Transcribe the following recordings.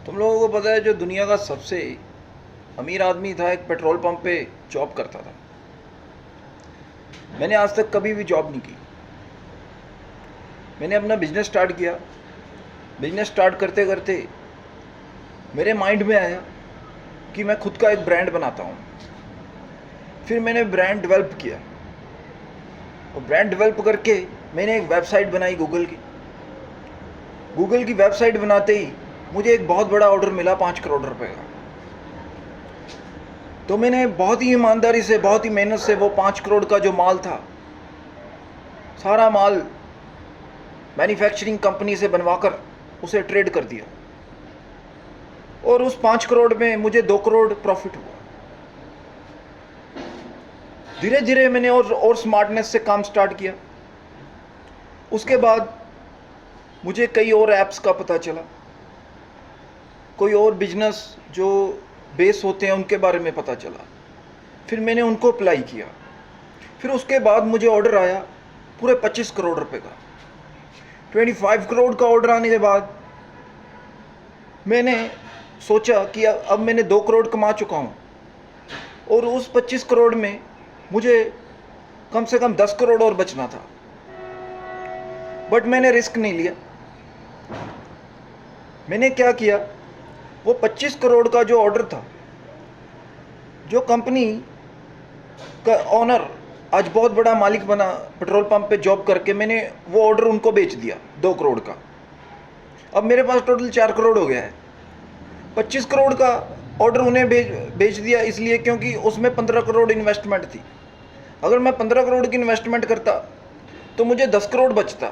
तुम लोगों को पता है जो दुनिया का सबसे अमीर आदमी था, एक पेट्रोल पंप पे जॉब करता था। मैंने आज तक कभी भी जॉब नहीं की। मैंने अपना बिजनेस स्टार्ट किया। बिजनेस स्टार्ट करते करते मेरे माइंड में आया कि मैं खुद का एक ब्रांड बनाता हूँ। फिर मैंने ब्रांड डेवलप किया और ब्रांड डेवलप करके मैंने एक वेबसाइट बनाई गूगल की। गूगल की वेबसाइट बनाते ही मुझे एक बहुत बड़ा ऑर्डर मिला 5 करोड़ रुपए का। तो मैंने बहुत ही ईमानदारी से, बहुत ही मेहनत से वो 5 करोड़ का जो माल था, सारा माल मैन्युफैक्चरिंग कंपनी से बनवाकर उसे ट्रेड कर दिया और उस 5 करोड़ में मुझे 2 करोड़ प्रॉफिट हुआ। धीरे धीरे मैंने और स्मार्टनेस से काम स्टार्ट किया। उसके बाद मुझे कई और ऐप्स का पता चला, कोई और बिजनेस जो बेस होते हैं उनके बारे में पता चला। फिर मैंने उनको अप्लाई किया। फिर उसके बाद मुझे ऑर्डर आया पूरे 25 करोड़ रुपए का। 25 करोड़ का ऑर्डर आने के बाद मैंने सोचा कि अब मैंने 2 करोड़ कमा चुका हूँ और उस 25 करोड़ में मुझे कम से कम 10 करोड़ और बचना था। बट मैंने रिस्क नहीं लिया। मैंने क्या किया, वो 25 करोड़ का जो ऑर्डर था, जो कंपनी का ओनर आज बहुत बड़ा मालिक बना पेट्रोल पंप पे जॉब करके, मैंने वो ऑर्डर उनको बेच दिया 2 करोड़ का। अब मेरे पास टोटल 4 करोड़ हो गया है। 25 करोड़ का ऑर्डर उन्हें बेच दिया इसलिए क्योंकि उसमें 15 करोड़ इन्वेस्टमेंट थी। अगर मैं 15 करोड़ की इन्वेस्टमेंट करता तो मुझे 10 करोड़ बचता।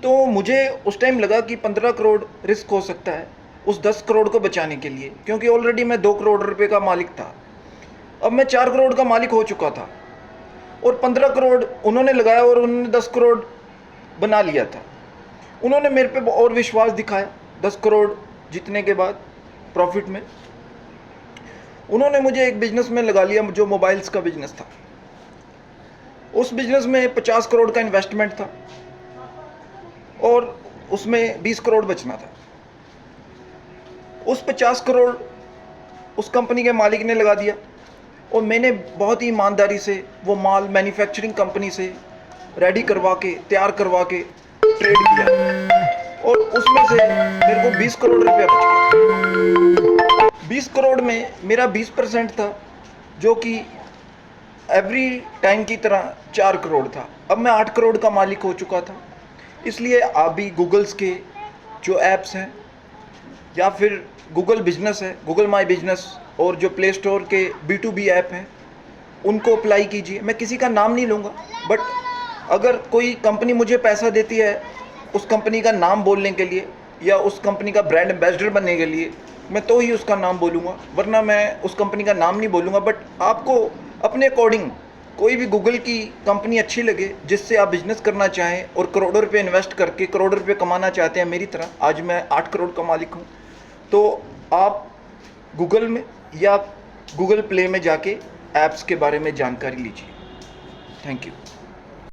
तो मुझे उस टाइम लगा कि 15 करोड़ रिस्क हो सकता है उस 10 करोड़ को बचाने के लिए, क्योंकि ऑलरेडी मैं 2 करोड़ रुपए का मालिक था। अब मैं 4 करोड़ का मालिक हो चुका था और 15 करोड़ उन्होंने लगाया और उन्होंने 10 करोड़ बना लिया था। उन्होंने मेरे पे और विश्वास दिखाया। 10 करोड़ जीतने के बाद प्रॉफिट में उन्होंने मुझे एक बिजनेस में लगा लिया जो मोबाइल्स का बिजनेस था। उस बिजनेस में 50 करोड़ का इन्वेस्टमेंट था और उसमें 20 करोड़ बचना था। उस 50 करोड़ उस कंपनी के मालिक ने लगा दिया और मैंने बहुत ही ईमानदारी से वो माल मैन्युफैक्चरिंग कंपनी से रेडी करवा के, तैयार करवा के ट्रेड किया और उसमें से मेरे को 20 करोड़ रुपया बच गया। 20 करोड़ में मेरा 20% था, जो कि एवरी टाइम की तरह 4 करोड़ था। अब मैं 8 करोड़ का मालिक हो चुका था। इसलिए आप भी गूगल्स के जो ऐप्स हैं या फिर गूगल बिजनेस है, गूगल माई बिजनेस, और जो प्ले स्टोर के B2B ऐप हैं उनको अप्लाई कीजिए। मैं किसी का नाम नहीं लूँगा, बट अगर कोई कंपनी मुझे पैसा देती है उस कंपनी का नाम बोलने के लिए या उस कंपनी का ब्रांड एम्बेसडर बनने के लिए, मैं तो ही उसका नाम बोलूँगा, वरना मैं उस कंपनी का नाम नहीं बोलूँगा। बट आपको अपने अकॉर्डिंग कोई भी गूगल की कंपनी अच्छी लगे जिससे आप बिजनेस करना चाहें और करोड़ों रुपए इन्वेस्ट करके करोड़ों रुपए कमाना चाहते हैं मेरी तरह, आज मैं 8 करोड़ का मालिक हूँ, तो आप गूगल में या गूगल प्ले में जाके ऐप्स के बारे में जानकारी लीजिए। Thank you.